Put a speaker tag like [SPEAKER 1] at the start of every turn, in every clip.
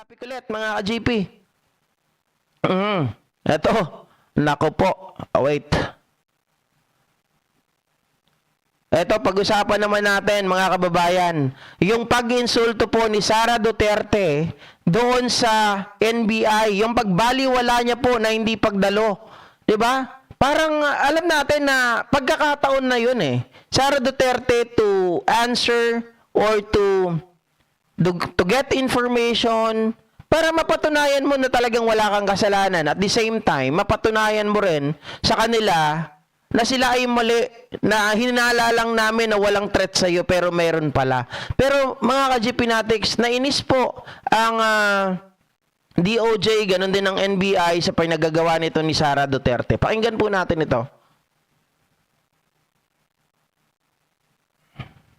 [SPEAKER 1] topic ulit mga ka-GP. Eto. Nako po. Wait. Eto, pag-usapan naman natin mga kababayan. Yung pag-insulto po ni Sara Duterte doon sa NBI. Yung pagbaliwala niya po na hindi pagdalo. Diba? Parang alam natin na pagkakataon na yun eh. Sara Duterte to answer or to get information para mapatunayan mo na talagang wala kang kasalanan. At the same time, mapatunayan mo rin sa kanila na sila ay mali, na hinala lang namin na walang threat sa iyo pero meron pala. Pero mga ka-GP Natics, nainis po ang DOJ, ganun din ang NBI sa pinagagawa nito ni Sara Duterte. Pakinggan po natin ito.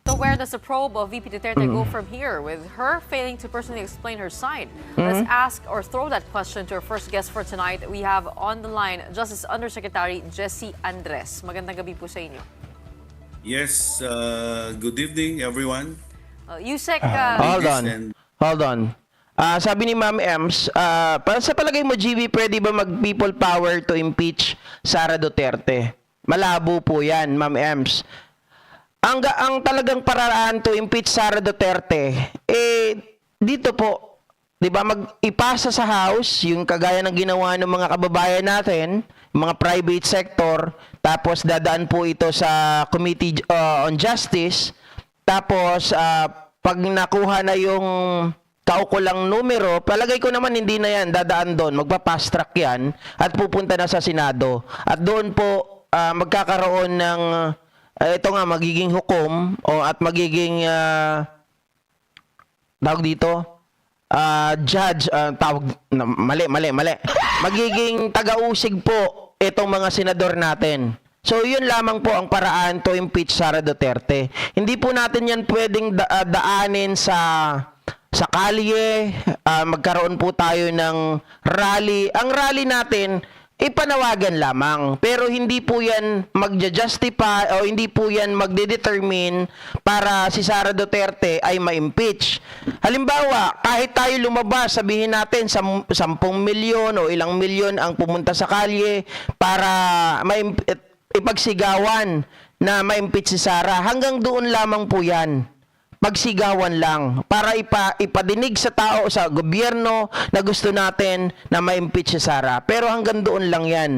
[SPEAKER 2] So where does the probe of VP Duterte go from here, with her failing to personally explain her side? Let's ask or throw that question to our first guest for tonight. We have on the line Justice Undersecretary Jessie Andres. Magandang gabi po sa inyo.
[SPEAKER 3] Yes, good evening everyone.
[SPEAKER 2] Yusek,
[SPEAKER 1] Hold on. Sabi ni Ma'am Ems, sa palagay mo, GB, pwede ba mag-people power to impeach Sara Duterte? Malabo po yan, Ma'am Ems. Ang talagang paraan to impeach Sara Duterte, dito po, di ba, mag-ipasa sa House, yung kagaya ng ginawa ng mga kababayan natin, mga private sector, tapos dadaan po ito sa Committee on Justice, tapos pag nakuha na yung kaukulang numero, palagay ko naman hindi na yan, dadaan doon, magpa-fast track yan, at pupunta na sa Senado. At doon po, magkakaroon ng ito nga, magiging hukom at magiging tawag dito judge, mali magiging taga-usig po itong mga senador natin. So yun lamang po ang paraan to impeach Sara Duterte. Hindi po natin yan pwedeng daanin sa kalye, magkaroon po tayo ng rally. Ang rally natin ipanawagan lamang. Pero hindi po yan magja-justify o hindi po yan magde-determine para si Sara Duterte ay ma-impeach. Halimbawa, kahit tayo lumabas, sabihin natin 10 milyon o ilang milyon ang pumunta sa kalye para ipagsigawan na ma-impeach si Sara. Hanggang doon lamang po yan. Pagsigawan lang para ipadinig sa tao, sa gobyerno na gusto natin na ma-impeach si Sara. Pero hanggang doon lang yan.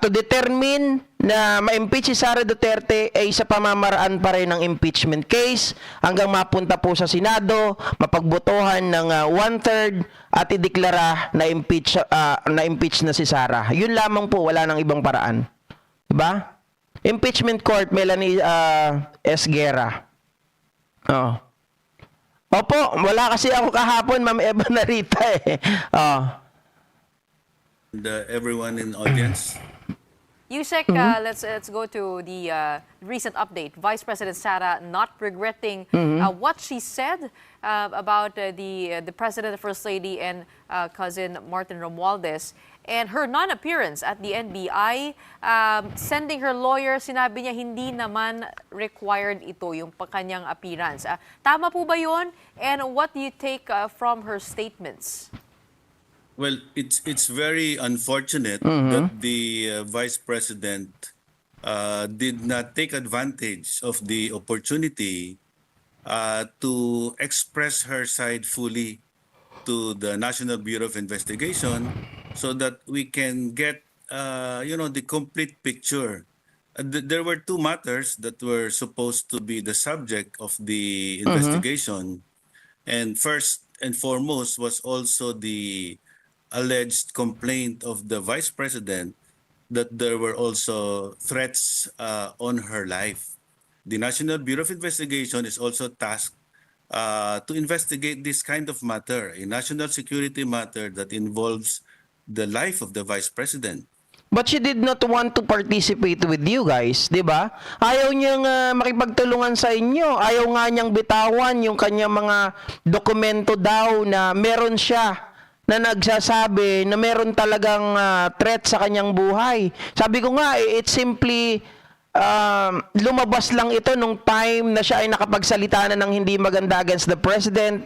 [SPEAKER 1] To determine na ma-impeach si Sara Duterte ay sa pamamaraan pa rin ng impeachment case hanggang mapunta po sa Senado, mapagbotohan ng 1/3 at ideklara na impeach na si Sara. Yun lamang po, wala nang ibang paraan. Diba? Impeachment court, Melanie Esguerra. Oh. Opo, wala kasi ako kahapon, Ma'am Eva Narita eh. Oh.
[SPEAKER 3] Everyone in audience.
[SPEAKER 2] Yusek, let's go to the recent update. Vice President Sara not regretting what she said about the President, the First Lady, and cousin Martin Romualdez. And her non-appearance at the NBI, sending her lawyer, sinabi niya hindi naman required ito, yung kanyang appearance. Tama po ba yun? And what do you take from her statements?
[SPEAKER 3] Well, it's very unfortunate that the Vice President did not take advantage of the opportunity to express her side fully to the National Bureau of Investigation so that we can get the complete picture. There were two matters that were supposed to be the subject of the investigation. And first and foremost was also the alleged complaint of the Vice President that there were also threats on her life. The National Bureau of Investigation is also tasked to investigate this kind of matter, a national security matter that involves the life of the Vice President.
[SPEAKER 1] But she did not want to participate with you guys, di ba? Ayaw niyang makipagtulungan sa inyo. Ayaw nga niyang bitawan yung kanyang mga dokumento daw na meron siya na nagsasabi na meron talagang threat sa kanyang buhay. Sabi ko nga, it's simply lumabas lang ito nung time na siya ay nakapagsalita na ng hindi maganda against the president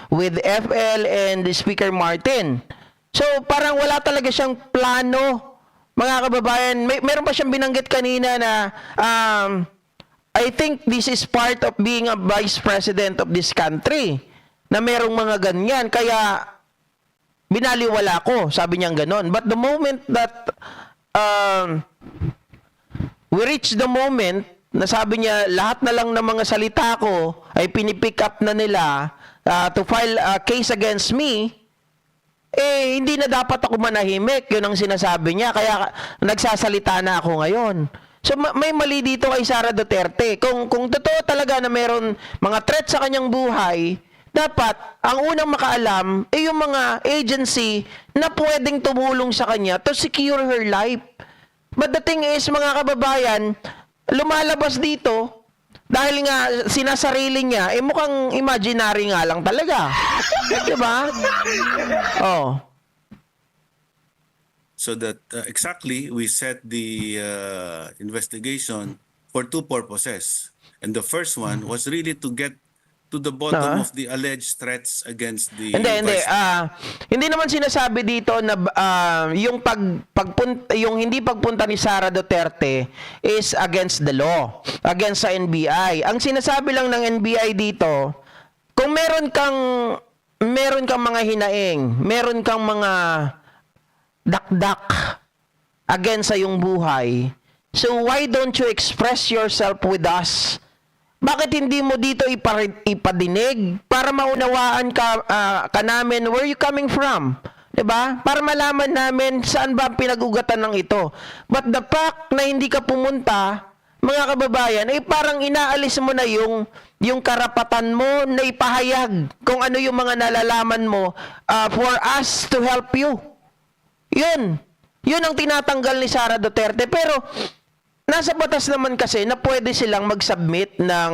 [SPEAKER 1] with FL and the Speaker Martin. So parang wala talaga siyang plano, mga kababayan. Meron pa siyang binanggit kanina na I think this is part of being a vice president of this country, na merong mga ganyan. Kaya binaliwala ko, sabi niya ganon. But the moment that we reach the moment na sabi niya lahat na lang ng mga salita ko ay pinipick up na nila to file a case against me, eh hindi na dapat ako manahimik. Yun ang sinasabi niya. Kaya nagsasalita na ako ngayon. So may mali dito kay Sara Duterte. Kung totoo talaga na meron mga threat sa kanyang buhay, dapat ang unang makaalam ay yung mga agency na pwedeng tumulong sa kanya to secure her life. But the thing is, mga kababayan, lumalabas dito dahil nga sinasarili niya, eh mukhang imaginary nga lang talaga. Diba? Oh.
[SPEAKER 3] So that exactly we set the investigation for two purposes. And the first one was really to get to the bottom of the alleged threats against the
[SPEAKER 1] Hindi.
[SPEAKER 3] vice-
[SPEAKER 1] Hindi naman sinasabi dito na yung yung hindi pagpunta ni Sara Duterte is against the law, against sa NBI. Ang sinasabi lang ng NBI dito, kung meron kang mga hinaing, meron kang mga dakdak against sa iyong buhay, so why don't you express yourself with us? Bakit hindi mo dito ipadinig para maunawaan ka namin where you coming from? 'Di ba? Para malaman namin saan ba ang pinag-ugatan ng ito. But the fact na hindi ka pumunta, mga kababayan, ay parang inaalis mo na yung karapatan mo na ipahayag kung ano yung mga nalalaman mo for us to help you. Yun ang tinatanggal ni Sara Duterte. Pero nasa batas naman kasi na pwede silang mag-submit ng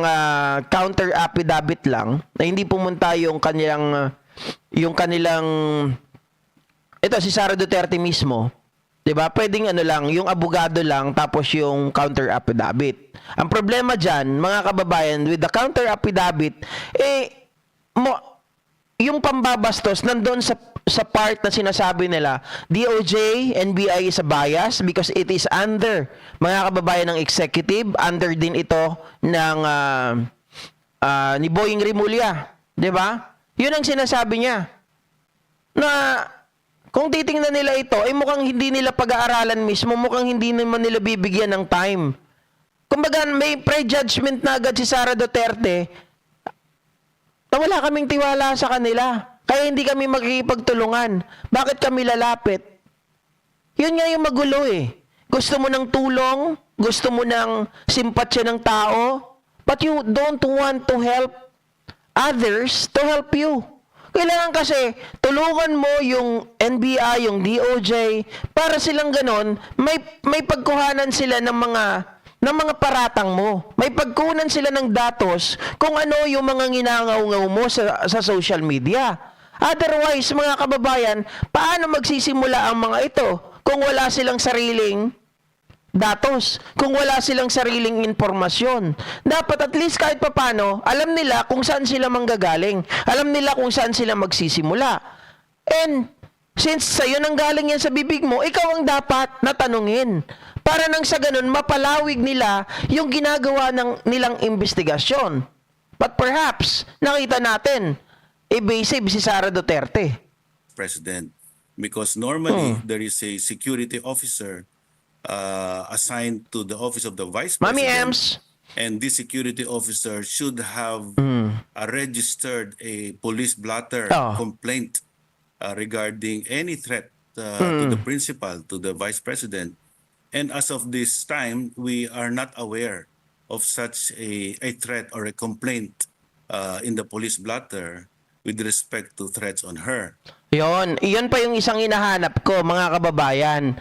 [SPEAKER 1] counter affidavit lang na hindi pumunta yung kanilang ito si Sara Duterte mismo. 'Di ba? Pwedeng ano lang, yung abogado lang tapos yung counter affidavit. Ang problema diyan, mga kababayan, with the counter affidavit yung pambabastos nandoon sa part na sinasabi nila, DOJ, NBI is a bias because it is under, mga kababayan, ng executive, under din ito ng ni Boying Rimulya. 'Di ba? Yun ang sinasabi niya. Na kung titingnan nila ito, ay mukhang hindi nila pag-aaralan mismo, mukhang hindi naman nila bibigyan ng time. Kumbaga, may prejudgment na agad si Sara Duterte na wala kaming tiwala sa kanila. Kaya hindi kami magkikipagtulungan. Bakit kami lalapit? Yun nga yung magulo eh. Gusto mo ng tulong, gusto mo ng simpatsya ng tao, but you don't want to help others to help you. Kailangan kasi tulungan mo yung NBI, yung DOJ, para silang ganon, may pagkuhanan sila ng mga paratang mo. May pagkunan sila ng datos kung ano yung mga nginangaw-ngaw mo sa social media. Otherwise, mga kababayan, paano magsisimula ang mga ito kung wala silang sariling datos, kung wala silang sariling informasyon? Dapat at least kahit papano, alam nila kung saan sila manggagaling. Alam nila kung saan sila magsisimula. And since sa'yo nang galing yan sa bibig mo, ikaw ang dapat natanungin. Para nang sa ganun, mapalawig nila yung ginagawa nilang investigasyon. But perhaps, nakita natin, evasive si Sara Duterte.
[SPEAKER 3] president, because normally there is a security officer assigned to the office of the vice president.
[SPEAKER 1] Mami Ems.
[SPEAKER 3] And this security officer should have registered a police blotter complaint regarding any threat to the principal, to the vice president. And as of this time, we are not aware of such a threat or a complaint in the police blotter with respect to threats on her.
[SPEAKER 1] Iyon pa yung isang hinahanap ko, mga kababayan.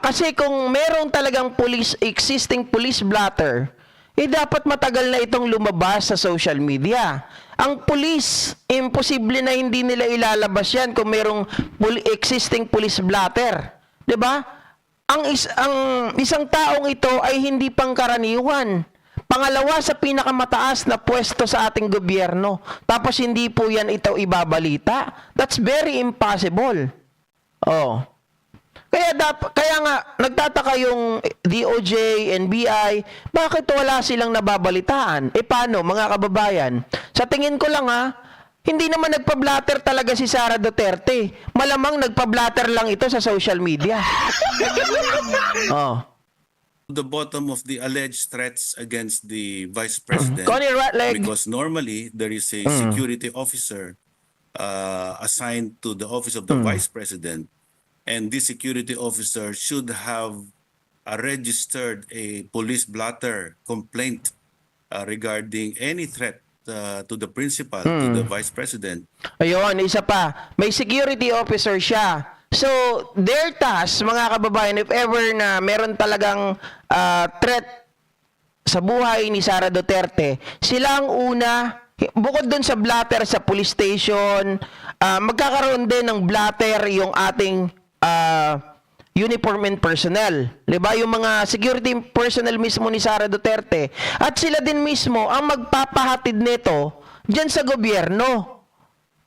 [SPEAKER 1] Kasi kung merong talagang existing police blotter, dapat matagal na itong lumabas sa social media. Ang police, imposible na hindi nila ilalabas yan kung merong existing police blotter. 'Di ba? ang isang taong ito ay hindi pangkaraniwan. Pangalawa sa pinakamataas na pwesto sa ating gobyerno. Tapos hindi po yan ito ibabalita. That's very impossible. Oh. Kaya nga nagtataka yung DOJ, NBI, bakit wala silang nababalitaan? Paano mga kababayan? Sa tingin ko lang hindi naman nagpa-blatter talaga si Sara Duterte. Malamang nagpa-blatter lang ito sa social media. Oh.
[SPEAKER 3] The bottom of the alleged threats against the Vice President.
[SPEAKER 1] Connie Ratleg.
[SPEAKER 3] Because normally there is a security officer assigned to the office of the Vice President, and this security officer should have registered a police blotter complaint regarding any threat to the principal, to the Vice President.
[SPEAKER 1] Ayun, isa pa. May security officer siya. So, their task, mga kababayan, if ever na meron talagang threat sa buhay ni Sara Duterte, sila ang una, bukod dun sa blatter sa police station, magkakaroon din ng blatter yung ating uniformed personnel. Diba? Yung mga security personnel mismo ni Sara Duterte. At sila din mismo ang magpapahatid nito dyan sa gobyerno.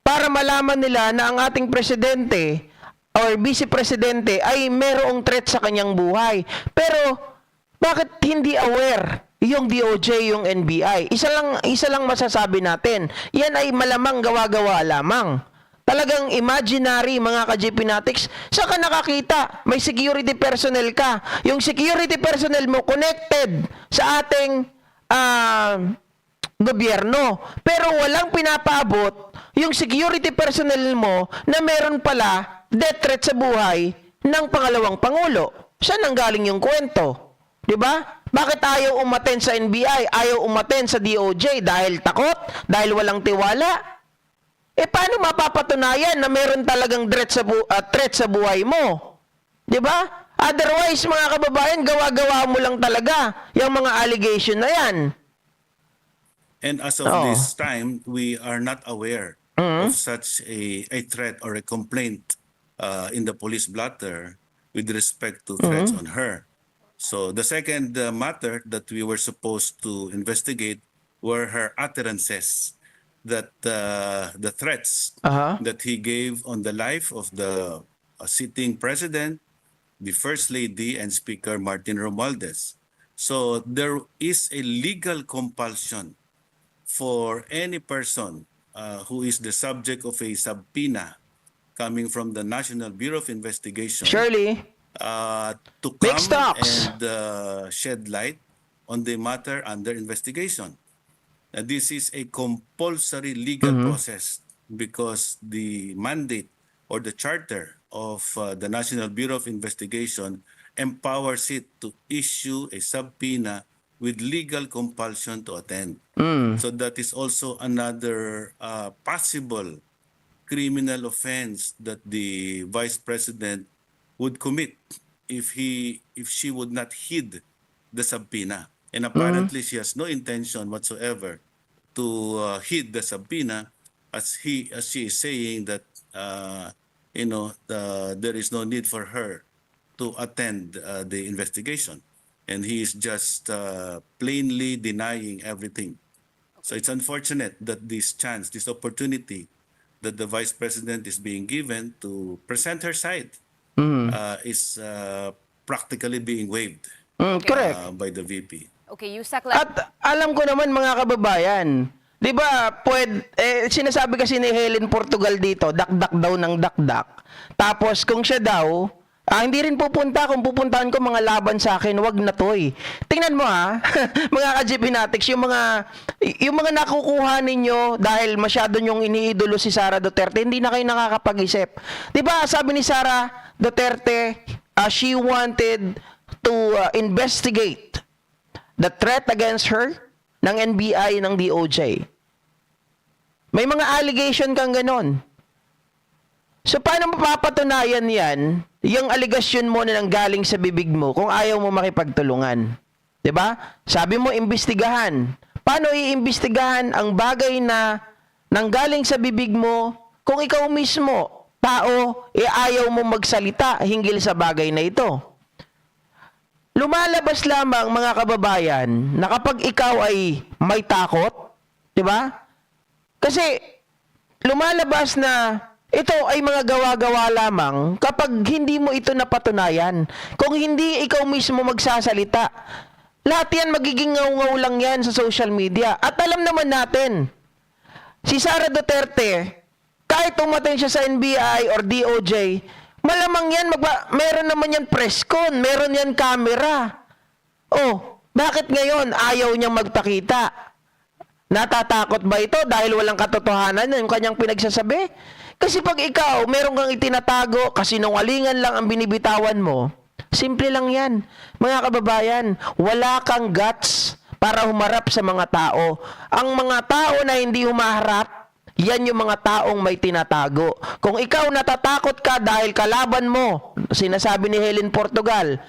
[SPEAKER 1] Para malaman nila na ang ating presidente or vice presidente ay merong threat sa kanyang buhay. Pero, bakit hindi aware yung DOJ, yung NBI? Isa lang masasabi natin. Yan ay malamang gawa-gawa lamang. Talagang imaginary, mga ka-GPnatics. Saan ka nakakita? May security personnel ka. Yung security personnel mo connected sa ating gobyerno. Pero walang pinapaabot yung security personnel mo na meron pala death threat sa buhay ng pangalawang pangulo. Saan ang galing yung kwento? 'Di ba? Bakit ayaw umaten sa NBI? Ayaw umaten sa DOJ dahil takot? Dahil walang tiwala? Paano mapapatunayan na meron talagang threat sa buhay mo? 'Di ba? Otherwise, mga kababayan, gawa-gawa mo lang talaga yung mga allegation na yan.
[SPEAKER 3] And as of this time, we are not aware of such a threat or a complaint in the police blotter with respect to threats on her. So the second matter that we were supposed to investigate were her utterances that the threats that he gave on the life of the sitting president, the First Lady, and Speaker Martin Romualdez. So there is a legal compulsion for any person who is the subject of a subpoena coming from the National Bureau of Investigation
[SPEAKER 1] Shirley,
[SPEAKER 3] to
[SPEAKER 1] big
[SPEAKER 3] come
[SPEAKER 1] stocks.
[SPEAKER 3] and shed light on the matter under investigation. This is a compulsory legal process because the mandate or the charter of the National Bureau of Investigation empowers it to issue a subpoena with legal compulsion to attend. So that is also another possible criminal offense that the Vice President would commit if she would not heed the subpoena. And apparently she has no intention whatsoever to heed the subpoena, as she is saying that there is no need for her to attend the investigation, and he is just plainly denying everything. So it's unfortunate that this opportunity that the Vice President is being given to present her side is practically being waived
[SPEAKER 1] Correct.
[SPEAKER 3] by the VP.
[SPEAKER 2] Okay, Yusek,
[SPEAKER 1] At alam ko naman, mga kababayan, 'di ba, sinasabi kasi ni Helen Portugal dito, dakdak daw ng dakdak. Tapos kung siya daw, hindi rin pupunta. Kung pupuntahan ko mga laban sa akin, wag na to eh. Tingnan mo mga ka-GPnatics, yung mga nakukuha ninyo dahil masyado nyong iniidolo si Sara Duterte, hindi na kayo nakakapag-isip. 'Di ba, sabi ni Sara Duterte, she wanted to investigate the threat against her ng NBI, ng DOJ. May mga allegation kang ganon. So, paano mapapatunayan yan, yung allegation mo na nanggaling sa bibig mo, kung ayaw mo makipagtulungan? 'Di ba? Sabi mo, imbestigahan. Paano iimbestigahan ang bagay na nanggaling sa bibig mo kung ikaw mismo, tao, ayaw mo magsalita hinggil sa bagay na ito? lumalabas lamang mga kababayan na kapag ikaw ay may takot, di ba? Kasi lumalabas na ito ay mga gawa-gawa lamang kapag hindi mo ito napatunayan. Kung hindi ikaw mismo magsasalita, lahat yan magiging ngaw-ngaw lang yan sa social media. At alam naman natin, si Sara Duterte, kahit umaten siya sa NBI or DOJ, malamang yan, meron naman yan press con, meron yan camera. Oh, bakit ngayon ayaw niyang magpakita? Natatakot ba ito dahil walang katotohanan yung kanyang pinagsasabi? Kasi pag ikaw, meron kang itinatago, kasinungalingan lang ang binibitawan mo, simple lang yan. Mga kababayan, wala kang guts para humarap sa mga tao. Ang mga tao na hindi humaharap, yan yung mga taong may tinatago. Kung ikaw natatakot ka dahil kalaban mo, sinasabi ni Helen Portugal,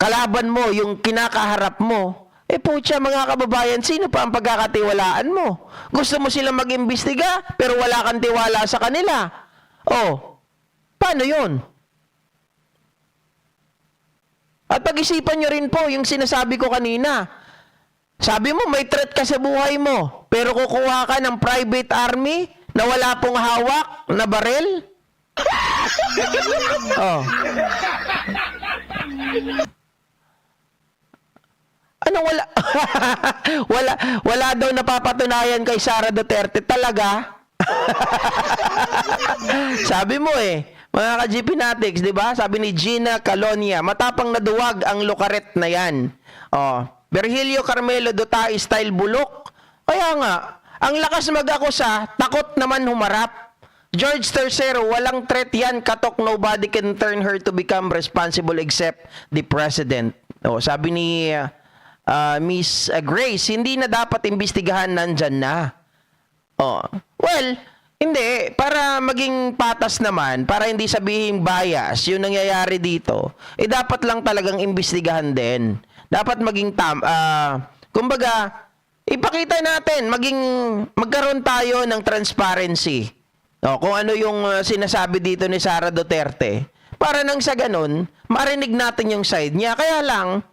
[SPEAKER 1] kalaban mo yung kinakaharap mo, putya mga kababayan, sino pa ang pagkakatiwalaan mo? Gusto mo silang mag-imbestiga, pero wala kang tiwala sa kanila. Oh, paano yun? At pag-isipan nyo rin po yung sinasabi ko kanina. Sabi mo, may threat ka sa buhay mo, pero kukuha ka ng private army na wala pong hawak na barel? Oh. Ano wala? wala daw napapatunayan kay Sara Duterte talaga. Sabi mo mga ka-GP Natics, 'di ba? Sabi ni Gina Calonia, matapang na duwag ang lukaret na 'yan. Oh, Virgilio Carmelo Dutay style bulok. Kaya nga, ang lakas mag-akusa, takot naman humarap. George Tercero, walang threat yan, katok, nobody can turn her to become responsible except the president. Oh, sabi ni Miss Grace, hindi na dapat imbestigahan, nandyan na. Oh. Well, hindi. Para maging patas naman, para hindi sabihin bias, yung nangyayari dito, dapat lang talagang imbestigahan din. Dapat maging kumbaga, ipakita natin, magkaroon tayo ng transparency. Oh, kung ano yung sinasabi dito ni Sara Duterte. Para nang sa ganun, marinig natin yung side niya. Kaya lang,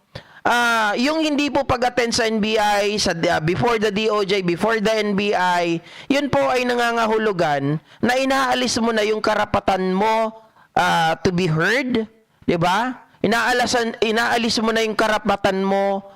[SPEAKER 1] yung hindi po pag-attend sa NBI, before the DOJ, before the NBI, yun po ay nangangahulugan na inaalis mo na yung karapatan mo to be heard, di ba? Inaalis mo na yung karapatan mo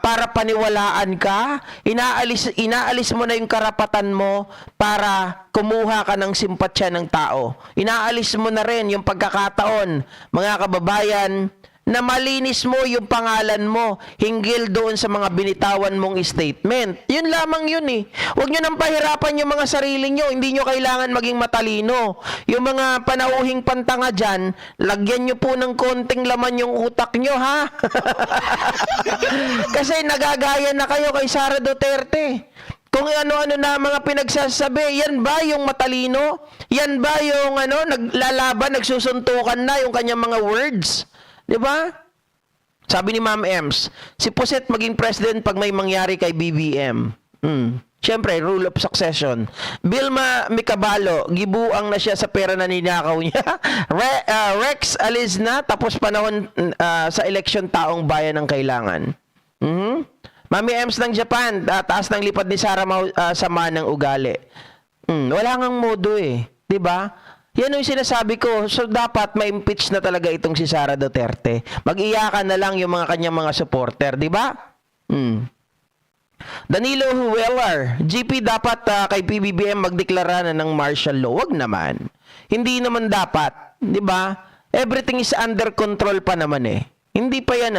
[SPEAKER 1] para paniwalaan ka, inaalis mo na yung karapatan mo para kumuha ka ng simpatsya ng tao. Inaalis mo na rin yung pagkakataon, mga kababayan, na malinis mo yung pangalan mo hinggil doon sa mga binitawan mong statement. Yun lamang yun Huwag nyo nang pahirapan yung mga sarili nyo. Hindi nyo kailangan maging matalino. Yung mga panauhing pantanga dyan, lagyan nyo po ng konting laman yung utak nyo, ha? Kasi nagagaya na kayo kay Sara Duterte. Kung ano-ano na mga pinagsasabi, yan ba yung matalino? Yan ba yung naglalaban, nagsusuntukan na yung kanyang mga words? Diba? Sabi ni Ma'am Ems, si Puset maging president pag may mangyari kay BBM. Siyempre, rule of succession. Vilma Micabalo, gibuang na siya sa pera na ninakaw niya. Rex alis na, tapos panahon sa eleksyon taong bayan ang kailangan. Mami Ems ng Japan, taas ng lipad ni Sara sama ng ugali. Wala ngang modo Diba? Yan yung sinasabi ko. So, dapat ma-impeach na talaga itong si Sara Duterte. Mag-iyakan na lang yung mga kanyang mga supporter. Di ba? Danilo Huwelar, GP dapat kay PBBM magdeklara na ng martial law. Wag naman. Hindi naman dapat. Di ba? Everything is under control pa naman Hindi pa yan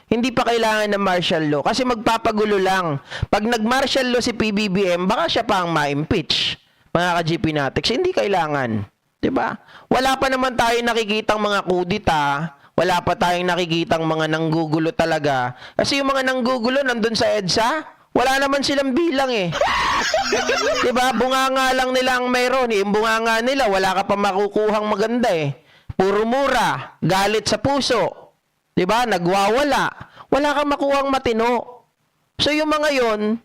[SPEAKER 1] Hindi pa kailangan ng martial law. Kasi magpapagulo lang. Pag nag-martial law si PBBM, baka siya pa ang ma-impeach. Mga ka-GP Natics, hindi kailangan. Diba? Wala pa naman tayo nakikitang mga kudita, wala pa tayong nakikitang mga nanggugulo talaga. Kasi yung mga nanggugulo nandun sa EDSA, wala naman silang bilang Diba? Bunganga lang nila ang mayroon. Yung bunganga nila, wala ka pa makukuhang maganda Puro mura, galit sa puso. Diba? Nagwawala. Wala kang makuhang matino. So yung mga yun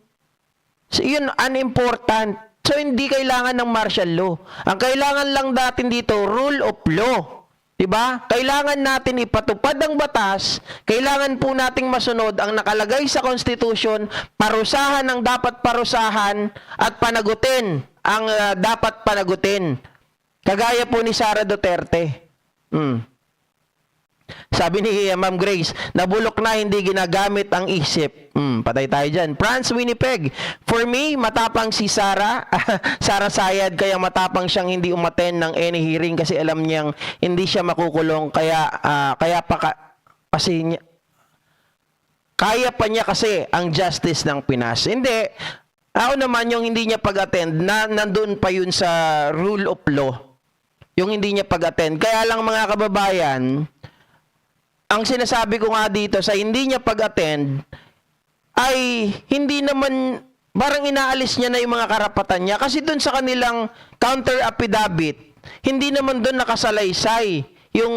[SPEAKER 1] unimportant. So, hindi kailangan ng martial law. Ang kailangan lang natin dito, rule of law. Diba? Kailangan natin ipatupad ang batas, kailangan po nating masunod ang nakalagay sa Constitution, parusahan ang dapat parusahan at panagutin ang dapat panagutin. Kagaya po ni Sara Duterte. Sabi ni Ma'am Grace, nabulok na, hindi ginagamit ang isip. Patay tayo dyan. Franz Winnipeg, for me, matapang si Sara. Sara Sayad, kaya matapang siyang hindi umaten ng any hearing kasi alam niyang hindi siya makukulong. Kaya kaya pa niya kasi ang justice ng Pinas. Hindi. Ako naman yung hindi niya pag-attend, nandun pa yun sa rule of law. Yung hindi niya pag-attend. Kaya lang mga kababayan, ang sinasabi ko nga dito sa hindi niya pag-attend ay hindi naman, parang inaalis niya na yung mga karapatan niya kasi dun sa kanilang counter affidavit, hindi naman dun nakasalaysay yung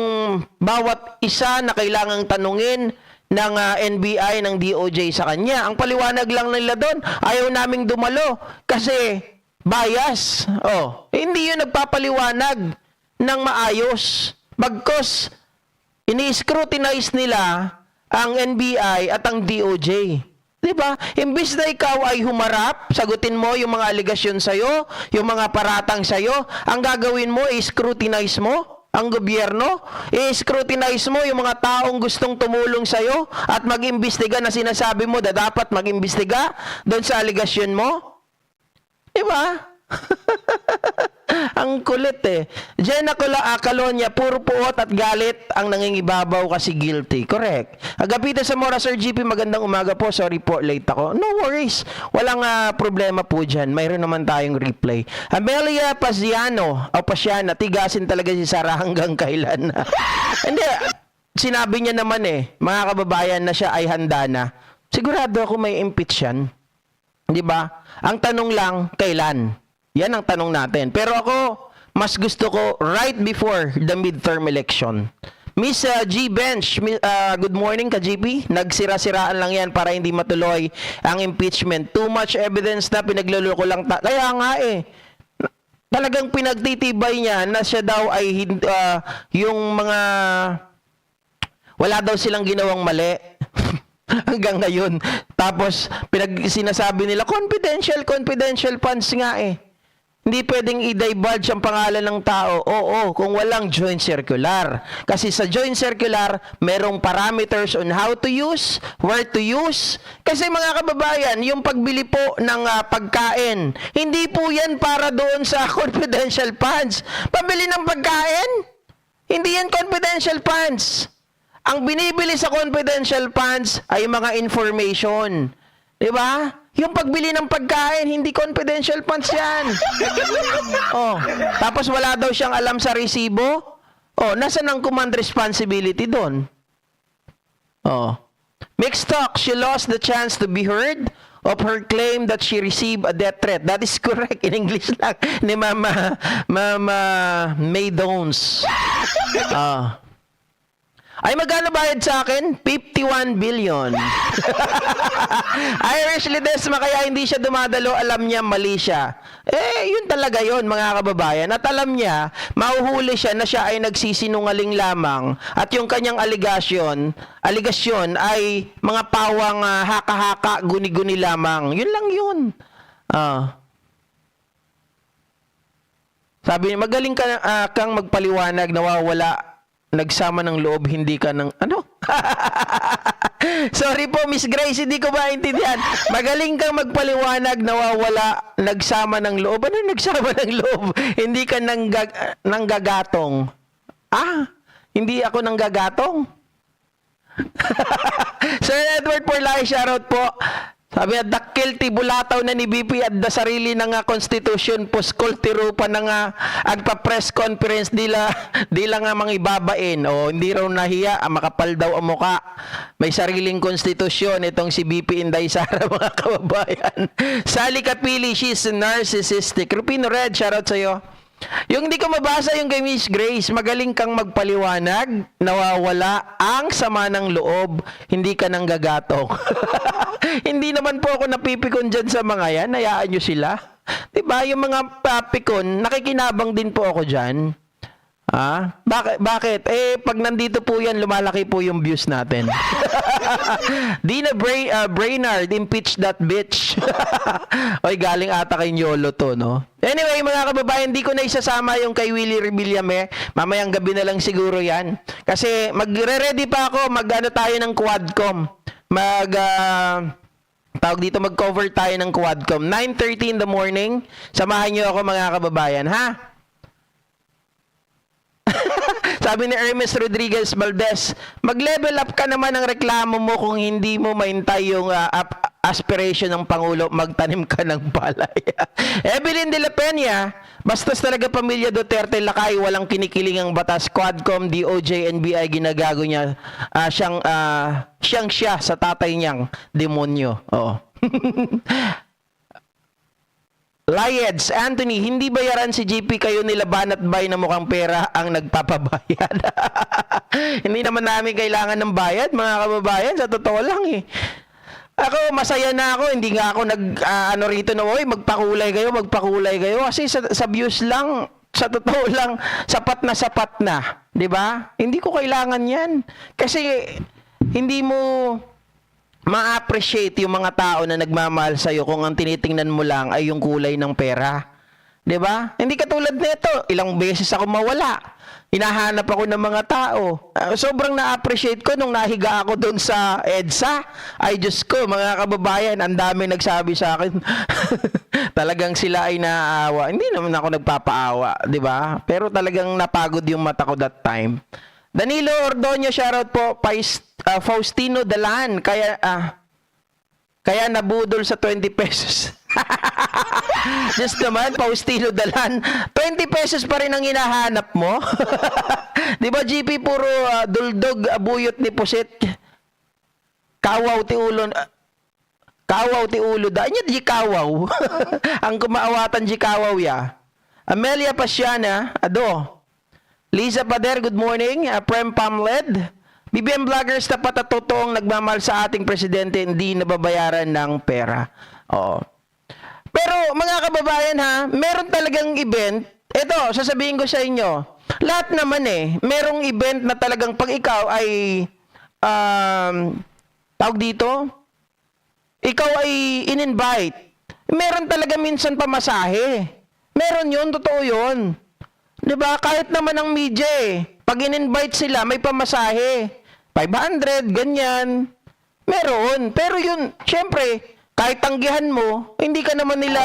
[SPEAKER 1] bawat isa na kailangang tanungin ng NBI, ng DOJ sa kanya. Ang paliwanag lang nila doon, ayaw naming dumalo kasi bias. Hindi yun nagpapaliwanag ng maayos. Bagkos, ini-scrutinize nila ang NBI at ang DOJ. Diba? Imbis na ikaw ay humarap, sagutin mo yung mga aligasyon sa'yo, yung mga paratang sa'yo, ang gagawin mo, i-scrutinize mo ang gobyerno, i-scrutinize mo yung mga taong gustong tumulong sa'yo at mag-imbestiga na sinasabi mo na dapat mag-imbestiga doon sa aligasyon mo. Diba? Ang kulit eh. Jenna Calonia, puro puot at galit ang nangingibabaw kasi guilty. Correct. Agapita sa Mora, Sir GP, magandang umaga po. Sorry po, late ako. No worries. Walang problema po dyan. Mayroon naman tayong replay. Amelia Pasiano, tigasin talaga si Sara hanggang kailan. Hindi, sinabi niya naman mga kababayan na siya ay handa na. Sigurado ako may impeach yan. Di ba? Ang tanong lang, kailan? Yan ang tanong natin. Pero ako, mas gusto ko right before the midterm election. Miss G. Bench, good morning ka GP. Nagsira-siraan lang yan para hindi matuloy ang impeachment. Too much evidence na pinagluloko lang. Kaya nga talagang pinagtitibay niya na siya daw ay yung mga wala daw silang ginawang mali. Hanggang ngayon. Tapos, sinasabi nila, confidential funds nga Hindi pwedeng i-divulge ang pangalan ng tao. Oo, kung walang joint circular. Kasi sa joint circular, merong parameters on how to use, where to use. Kasi mga kababayan, yung pagbili po ng pagkain, hindi po yan para doon sa confidential funds. Pabili ng pagkain, hindi yan confidential funds. Ang binibili sa confidential funds ay mga information. Diba? Yung pagbili ng pagkain, hindi confidential funds yan. Tapos wala daw siyang alam sa resibo. Nasaan ang command responsibility doon? Mixed talk, she lost the chance to be heard of her claim that she received a death threat. That is correct in English lang ni Mama May Dons. Ay, magkano bayad sa akin? 51 billion. Irish Ledesma, kaya hindi siya dumadalo, alam niya mali siya. Yun talaga yun, mga kababayan. At alam niya, mahuhuli siya na siya ay nagsisinungaling lamang at yung kanyang aligasyon ay mga pawang haka-haka, guni-guni lamang. Yun lang yun. Sabi niya, magaling kang magpaliwanag, nawawala nagsama ng loob, hindi ka ng Sorry po, Miss Grace, hindi ko maintindihan. Magaling kang magpaliwanag, nawawala, nagsama ng loob. Ano nagsama ng loob? Hindi ka nanggagatong. Hindi ako nanggagatong? Sir Edward Porlay, shoutout po. Sabi niya, dakil tibulataw na ni BP at da sarili na nga konstitusyon poskultiro pa na nga agpa-press conference dila nga mga ibabain. Hindi raw nahiya, makapal daw ang muka. May sariling konstitusyon itong si BP Inday Sara, mga kababayan. Sally Kapili, she's narcissistic. Rupino Red, shoutout sa'yo. Yung hindi ko mabasa yung kay Miss Grace, magaling kang magpaliwanag, nawawala ang sama ng loob, hindi ka nang gagatong. Hindi naman po ako napipikon dyan sa mga yan, hayaan nyo sila. Diba, yung mga papikon, nakikinabang din po ako dyan. Bakit? Pag nandito po yan, lumalaki po yung views natin. Dina Brainard, impeach that bitch. Oy, galing ata kay Yolo to, no? Anyway, mga kababayan, di ko na isasama yung kay Willie Rebillame. Mamayang gabi na lang siguro yan. Kasi magre-ready pa ako, mag-ano tayo ng Quadcom. Tawag dito, mag-cover tayo ng Quadcom. 9:30 in the morning. Samahan niyo ako, mga kababayan, ha? Sabi ni Hermes Rodriguez Valdez, mag-level up ka naman ng reklamo mo kung hindi mo maintay yung aspiration ng Pangulo, magtanim ka ng palay. Evelyn de la Peña, bastos talaga pamilya Duterte lakay, walang kinikiling ang batas. Quadcom, DOJ, NBI, ginagago niya. Siya sa tatay niyang demonyo. Oo. Lieds, Anthony, hindi bayaran si GP, kayo nila banat bay na mukhang pera ang nagpapabayad. Hindi naman namin kailangan ng bayad, mga kababayan, sa totoo lang eh. Ako, masaya na ako, hindi nga ako rito na, oy, magpakulay kayo, kasi sa views lang, sa totoo lang, sapat na, di ba? Hindi ko kailangan yan. Kasi, hindi mo ma-appreciate yung mga tao na nagmamahal sa'yo kung ang tinitingnan mo lang ay yung kulay ng pera. 'Di ba? Hindi katulad nito, ilang beses ako mawala. Hinahanap ako ng mga tao. Sobrang na-appreciate ko nung nahiga ako doon sa EDSA. Ay Diyos ko, mga kababayan, ang dami nagsabi sa akin. Talagang sila ay naaawa. Hindi naman ako nagpapaawa, 'di ba? Pero talagang napagod yung mata ko that time. Danilo Ordonio, shoutout po. Faustino Dalan, kaya nabudol sa 20 pesos. Just naman, Faustino Dalan, 20 pesos pa rin ang hinahanap mo. Di ba, GP, puro duldog, buyot ni Pusit. Kawaw ti ulo. Dahil niya di kawaw. Ang kumaawatan di kawaw ya. Amelia Pasiana, ado. Liza Pader, good morning. Prem Pamled. BBM Vloggers, tapat at totoong nagmamahal sa ating presidente, hindi nababayaran ng pera. Oo. Pero mga kababayan ha, meron talagang event. Ito, sasabihin ko sa inyo, lahat naman merong event na talagang pag ikaw ay, tawag dito, ikaw ay in-invite. Meron talaga minsan pamasahe. Meron yun, totoo yun. Diba? Kahit naman ang media pag in-invite sila, may pamasahe. 500, ganyan. Meron. Pero yun, syempre, kahit tanggihan mo, hindi ka naman nila,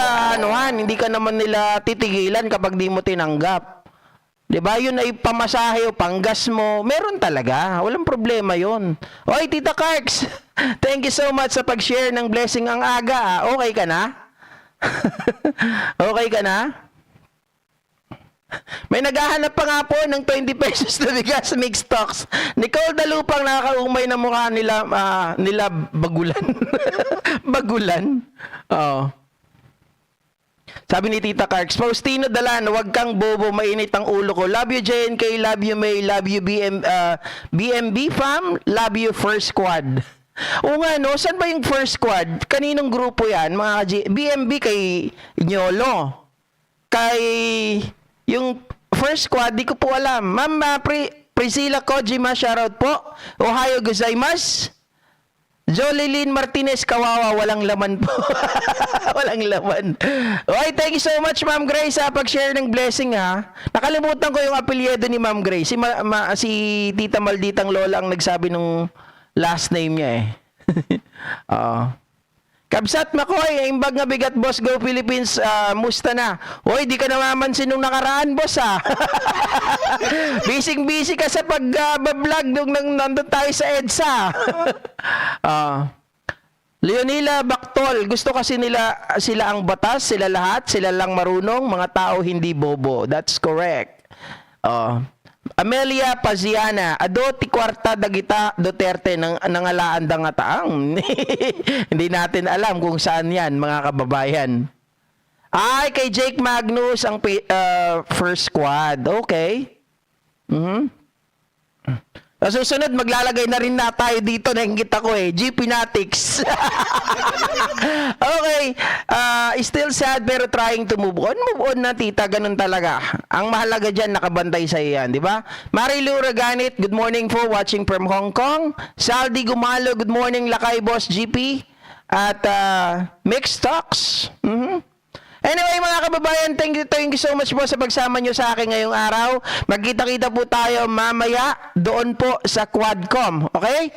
[SPEAKER 1] hindi ka naman nila titigilan kapag di mo tinanggap. Diba? Yun ay pamasahe o panggas mo. Meron talaga. Walang problema yun. Oy, Tita Karks, thank you so much sa pag-share ng blessing ang aga. Okay ka na? Okay ka na? May naghahanap pa nga po ng 20 pesos na bigas mixed stocks. Nicole Dalupang, nakakaumay na mukha nila bagulan. Bagulan. Oo. Sabi ni Tita Karks, Faustino Dalan, huwag kang bobo, mainit ang ulo ko. Love you JNK, love you May, love you BMB fam, love you First Squad. O nga no, saan ba yung First Squad? Kaninong grupo yan? BMB kay Nyolo. Kay yung First Squad, di ko po alam. Ma'am Priscilla Kojima, shoutout po. Ohio gozaimasu. Jolilyn Martinez, kawawa, walang laman po. Walang laman. Okay, thank you so much, Ma'am Grace, sa pag-share ng blessing, ha. Nakalimutan ko yung apelyido ni Ma'am Grace. Si Tita Malditang Lola ang nagsabi nung last name niya, Kabsat Makoy, imbag nga bigat, boss, go Philippines, musta na? Hoy, di ka namamansin nung nakaraan, boss, ha? Busy ka sa pag-vlog nung nandun tayo sa EDSA. Leonila Bactol, gusto kasi sila ang batas, sila lahat, sila lang marunong, mga tao hindi bobo. That's correct. Amelia Paziana, adoti kwarta dagita Duterte nangalaan da nga taang. Hindi natin alam kung saan yan, mga kababayan. Ay, kay Jake Magnus ang First Squad. Okay. Sa susunod, maglalagay na rin na tayo dito, nakikita ko GP Natics. Okay, still sad pero trying to move on. Move on na, tita, ganun talaga. Ang mahalaga dyan, nakabantay sa yan, di ba? Marilu Raganit, good morning po, watching from Hong Kong. Saldi Gumalo, good morning, Lakay Boss GP. At Mixed Talks. Anyway, mga kababayan, thank you so much po sa pagsama nyo sa akin ngayong araw. Magkita-kita po tayo mamaya doon po sa Quadcom. Okay?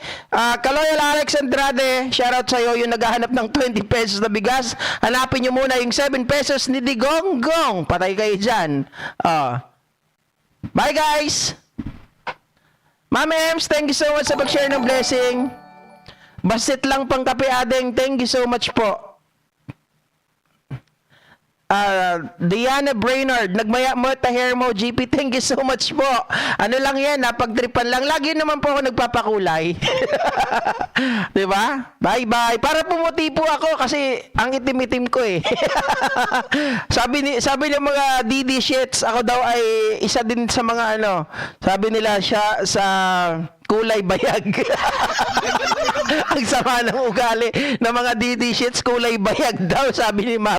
[SPEAKER 1] Kaloyal Alex Andrade, shoutout sa iyo yung naghahanap ng 20 pesos na bigas. Hanapin nyo muna yung 7 pesos ni Digonggong. Patay kayo dyan. Bye guys! Ma'am Ems, thank you so much sa pag-share ng blessing. Basit lang pang kape, adeng. Thank you so much po. Diana Brainerd, nagmaya mo ta hair mo, GP, thank you so much po. Ano lang yan, napagtripan lang. Lagi naman po ako nagpapakulay. Diba? Bye-bye. Para pumuti po ako kasi ang itim-itim ko sabi ng mga DD shits, ako daw ay isa din sa mga sabi nila siya sa kulay bayag. Ang sama ng ugali ng mga DD shits, kulay bayag daw, sabi ni Ma.